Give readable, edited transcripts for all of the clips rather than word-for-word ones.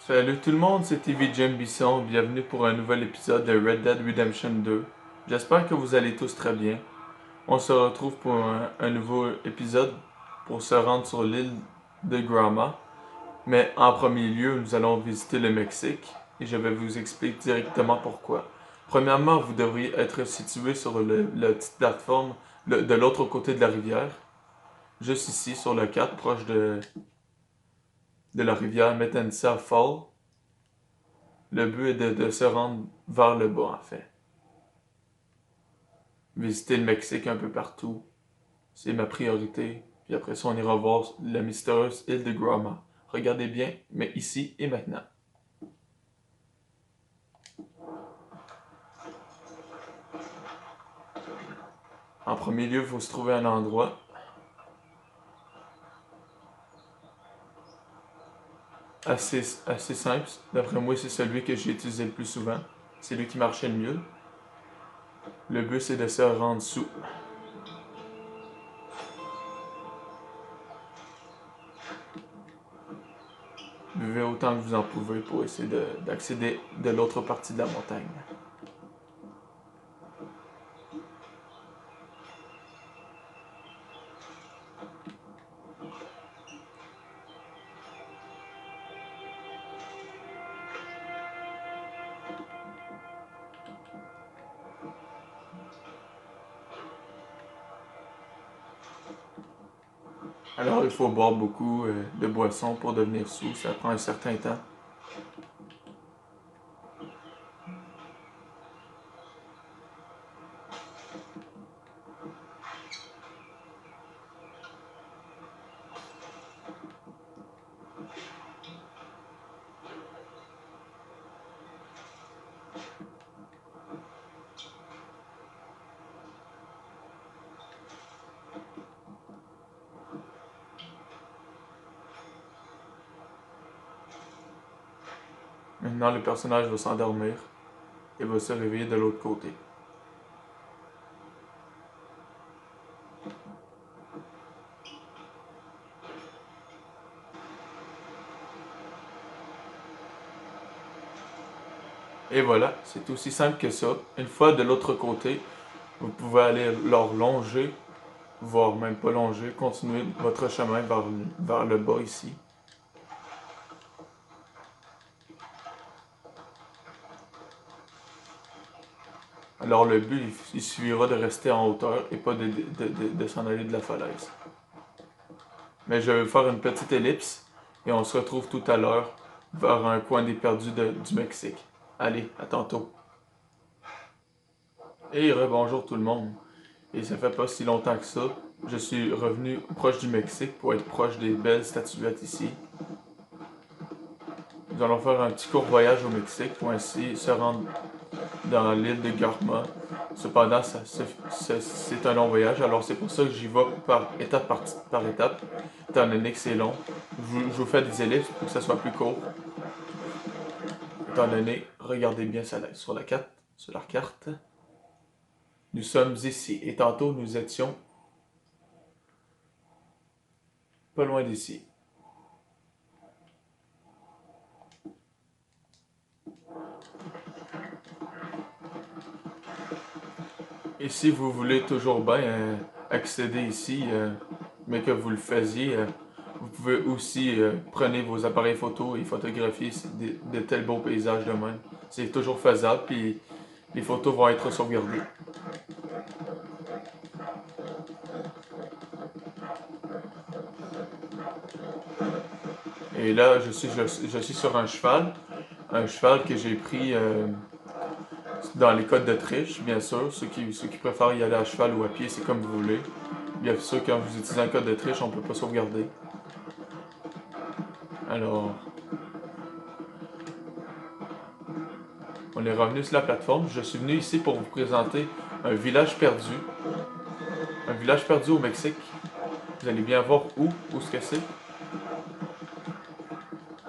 Salut tout le monde, c'est TV Jim Bisson, bienvenue pour un nouvel épisode de Red Dead Redemption 2. J'espère que vous allez tous très bien. On se retrouve pour un nouveau épisode pour se rendre sur l'île de Grama. Mais en premier lieu, nous allons visiter le Mexique et je vais vous expliquer directement pourquoi. Premièrement, vous devriez être situé sur la petite plateforme de l'autre côté de la rivière. Juste ici, sur le 4, proche de la rivière Metensa Fall. Le but est de se rendre vers le bas, en fait. Visiter le Mexique un peu partout, c'est ma priorité. Puis après ça, on ira voir la mystérieuse île de Grama. Regardez bien, mais ici et maintenant. En premier lieu, il faut se trouver un endroit assez simple. D'après moi, c'est celui que j'ai utilisé le plus souvent. C'est lui qui marchait le mieux. Le but, c'est de se rendre sous. Buvez autant que vous en pouvez pour essayer d'accéder de l'autre partie de la montagne. Alors, il faut boire beaucoup de boissons pour devenir sous. Ça prend un certain temps. Maintenant, le personnage va s'endormir et va se réveiller de l'autre côté. Et voilà, c'est aussi simple que ça. Une fois de l'autre côté, vous pouvez aller leur longer, voire même pas longer, continuer votre chemin vers le bas ici. Alors le but, il suffira de rester en hauteur et pas de s'en aller de la falaise. Mais je vais faire une petite ellipse et on se retrouve tout à l'heure vers un coin des perdus du Mexique. Allez, à tantôt. Et rebonjour tout le monde. Et ça fait pas si longtemps que ça. Je suis revenu proche du Mexique pour être proche des belles statuettes ici. Nous allons faire un petit court voyage au Mexique pour ainsi se rendre dans l'île de Garma. Cependant, c'est un long voyage, alors c'est pour ça que j'y vais par étape, étant donné que c'est long. Je vous fais des ellipses pour que ça soit plus court. Étant donné, regardez bien ça sur la carte. Nous sommes ici, et tantôt nous étions pas loin d'ici. Et si vous voulez toujours bien accéder ici, mais que vous le faisiez, vous pouvez aussi prenez vos appareils photo et photographier de tels beaux paysages de même. C'est toujours faisable, puis les photos vont être sauvegardées. Et là, je suis sur un cheval que j'ai pris dans les codes d'Autriche, bien sûr. Ceux qui préfèrent y aller à cheval ou à pied, c'est comme vous voulez. Bien sûr, quand vous utilisez un code d'Autriche, on ne peut pas sauvegarder. Alors, on est revenu sur la plateforme. Je suis venu ici pour vous présenter un village perdu. Un village perdu au Mexique. Vous allez bien voir où ce que c'est.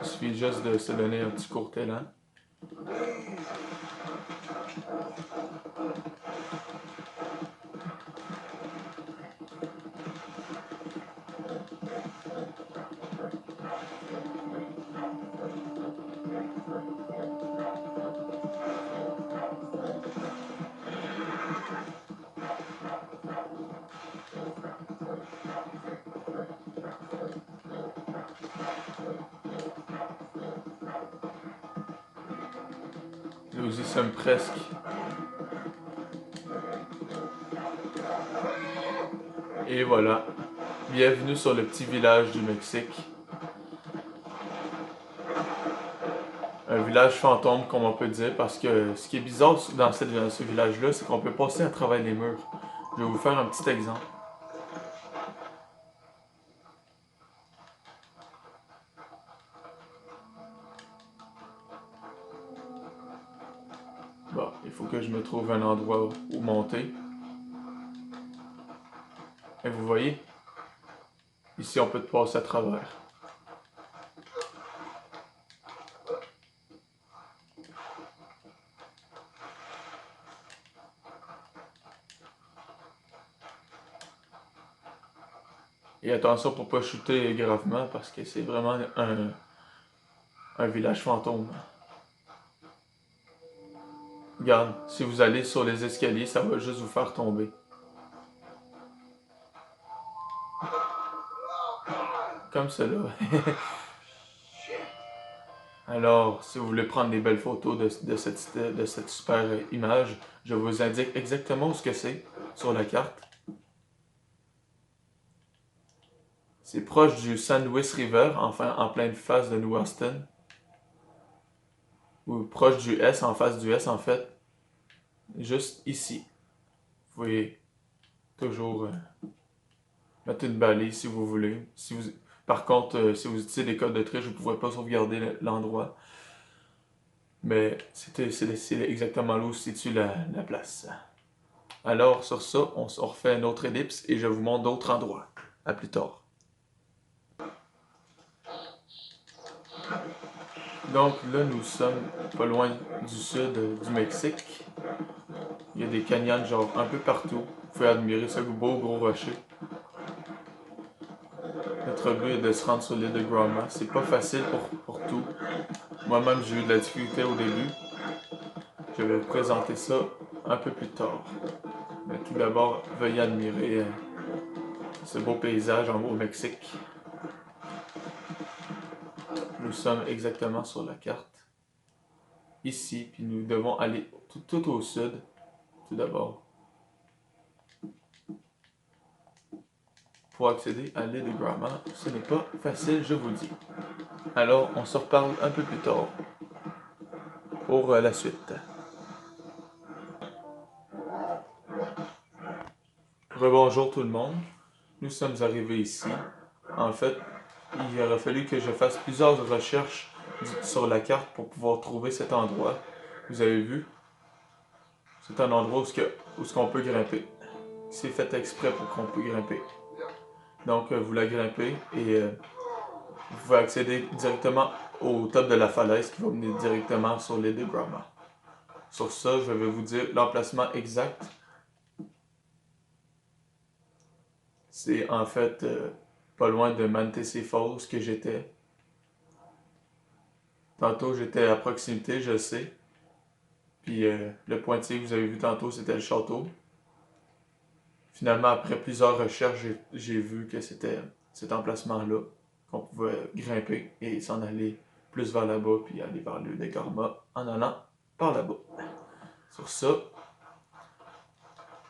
Il suffit juste de se donner un petit court élan. Nous y sommes presque. Et voilà. Bienvenue sur le petit village du Mexique. Un village fantôme, comme on peut dire, parce que ce qui est bizarre dans ce village-là, c'est qu'on peut passer à travers les murs. Je vais vous faire un petit exemple. Bon, il faut que je me trouve un endroit où monter. Et vous voyez, ici on peut passer à travers. Et attention pour pas chuter gravement parce que c'est vraiment un village fantôme. Regarde, si vous allez sur les escaliers, ça va juste vous faire tomber. Comme cela. Alors, si vous voulez prendre des belles photos de cette super image, je vous indique exactement où ce que c'est sur la carte. C'est proche du San Luis River, enfin en pleine face de New Austin. Ou proche du S, en face du S en fait. Juste ici. Vous pouvez toujours mettre une balise si vous voulez. Par contre, si vous utilisez des codes de triche, vous ne pourrez pas sauvegarder l'endroit. Mais c'est exactement là où se situe la place. Alors, sur ça, on refait une autre ellipse et je vous montre d'autres endroits. À plus tard. Donc là, nous sommes pas loin du sud du Mexique. Il y a des canyons genre un peu partout. Vous pouvez admirer ce beau gros rocher. Notre but est de se rendre sur l'île de Grandma. C'est pas facile pour tout. Moi-même, j'ai eu de la difficulté au début. Je vais vous présenter ça un peu plus tard. Mais tout d'abord, veuillez admirer ce beau paysage au Mexique. Nous sommes exactement sur la carte. Ici, puis nous devons aller tout au sud, tout d'abord. Pour accéder à l'île de Grandma, ce n'est pas facile, je vous dis. Alors, on se reparle un peu plus tard pour la suite. Rebonjour tout le monde. Nous sommes arrivés ici. En fait, il aurait fallu que je fasse plusieurs recherches sur la carte pour pouvoir trouver cet endroit. Vous avez vu? C'est un endroit où ce qu'on peut grimper. C'est fait exprès pour qu'on puisse grimper. Donc, vous la grimpez et vous pouvez accéder directement au top de la falaise qui va mener directement sur l'île de Grandma. Sur ça, je vais vous dire l'emplacement exact. C'est en fait pas loin de Manteca Falls que j'étais. Tantôt, j'étais à proximité, je sais. Puis le pointillé que vous avez vu tantôt, c'était le château. Finalement, après plusieurs recherches, j'ai vu que c'était cet emplacement-là qu'on pouvait grimper et s'en aller plus vers là-bas, puis aller vers l'île de Grandma en allant par là-bas. Sur ça,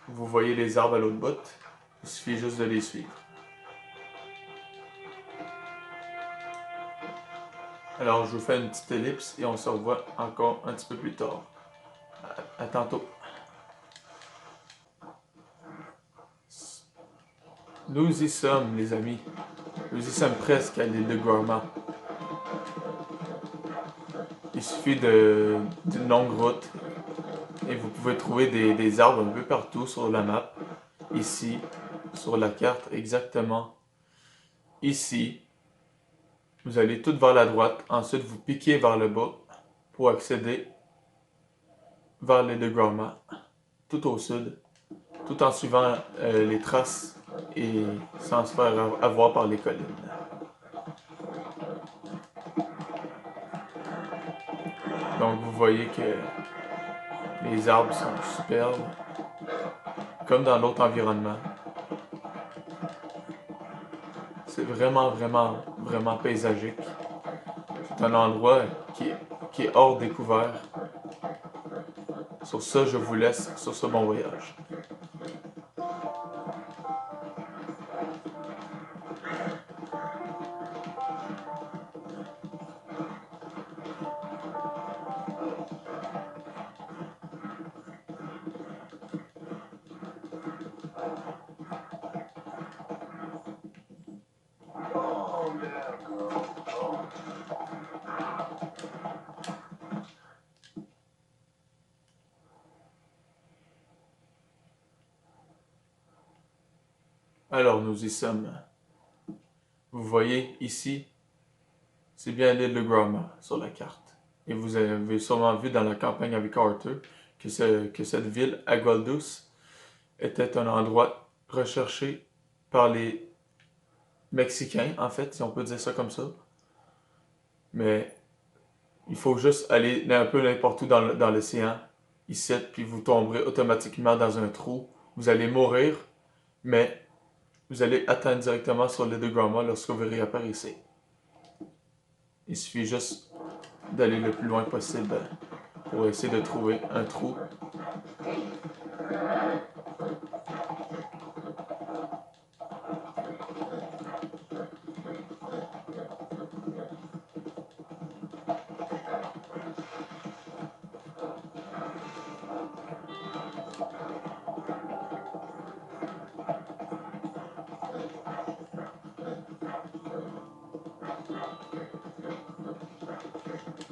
vous voyez les arbres à l'autre bout. Il suffit juste de les suivre. Alors, je vous fais une petite ellipse et on se revoit encore un petit peu plus tard. À tantôt. Nous y sommes, les amis. Nous y sommes presque à l'île de Grandma. Il suffit d'une longue route et vous pouvez trouver des arbres un peu partout sur la map. Ici, sur la carte, exactement ici. Vous allez tout vers la droite. Ensuite, vous piquez vers le bas pour accéder vers l'île de Grandma, tout au sud, tout en suivant les traces et sans se faire avoir par les collines. Donc vous voyez que les arbres sont superbes, comme dans l'autre environnement. C'est vraiment vraiment paysagique. C'est un endroit qui est hors découvert. Sur ça, je vous laisse sur ce bon voyage. Alors, nous y sommes. Vous voyez ici, c'est bien l'île de Gromma sur la carte. Et vous avez sûrement vu dans la campagne avec Arthur que cette ville, Agualdus, était un endroit recherché par les Mexicains, en fait, si on peut dire ça comme ça. Mais il faut juste aller un peu n'importe où dans l'océan, ici, puis vous tomberez automatiquement dans un trou. Vous allez mourir, mais vous allez atteindre directement sur l'île de Gromma lorsque vous réapparaissez. Il suffit juste d'aller le plus loin possible pour essayer de trouver un trou.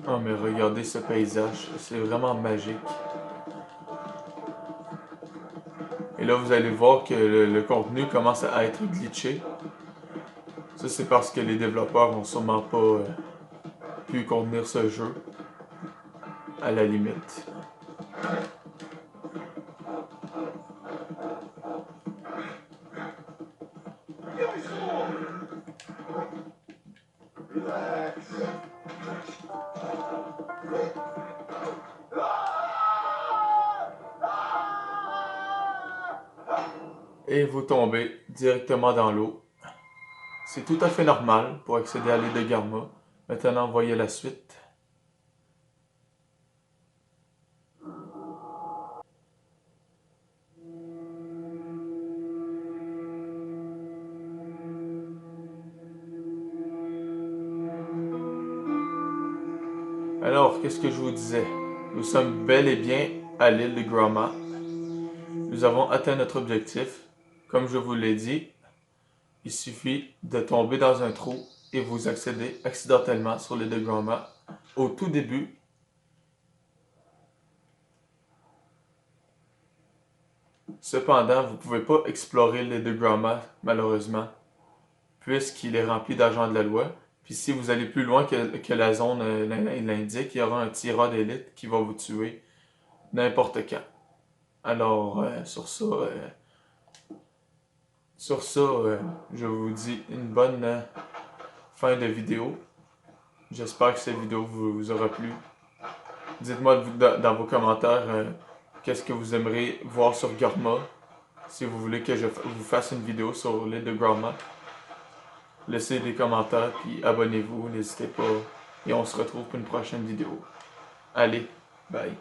Oh mais regardez ce paysage, c'est vraiment magique. Et là vous allez voir que le contenu commence à être glitché. Ça c'est parce que les développeurs n'ont sûrement pas pu contenir ce jeu à la limite. Et vous tombez directement dans l'eau. C'est tout à fait normal pour accéder à l'île de Garma. Maintenant, voyez la suite. Alors, qu'est-ce que je vous disais? Nous sommes bel et bien à l'île de Gromma. Nous avons atteint notre objectif. Comme je vous l'ai dit, il suffit de tomber dans un trou et vous accédez accidentellement sur l'île de Gromma au tout début. Cependant, vous ne pouvez pas explorer l'île de Gromma, malheureusement, puisqu'il est rempli d'agents de la loi. Puis si vous allez plus loin que la zone l'indique, il y aura un tireur d'élite qui va vous tuer n'importe quand. Alors, je vous dis une bonne fin de vidéo. J'espère que cette vidéo vous aura plu. Dites-moi dans vos commentaires qu'est-ce que vous aimeriez voir sur Gromma. Si vous voulez que je vous fasse une vidéo sur l'île de Gromma, laissez des commentaires puis abonnez-vous, n'hésitez pas. Et on se retrouve pour une prochaine vidéo. Allez, bye.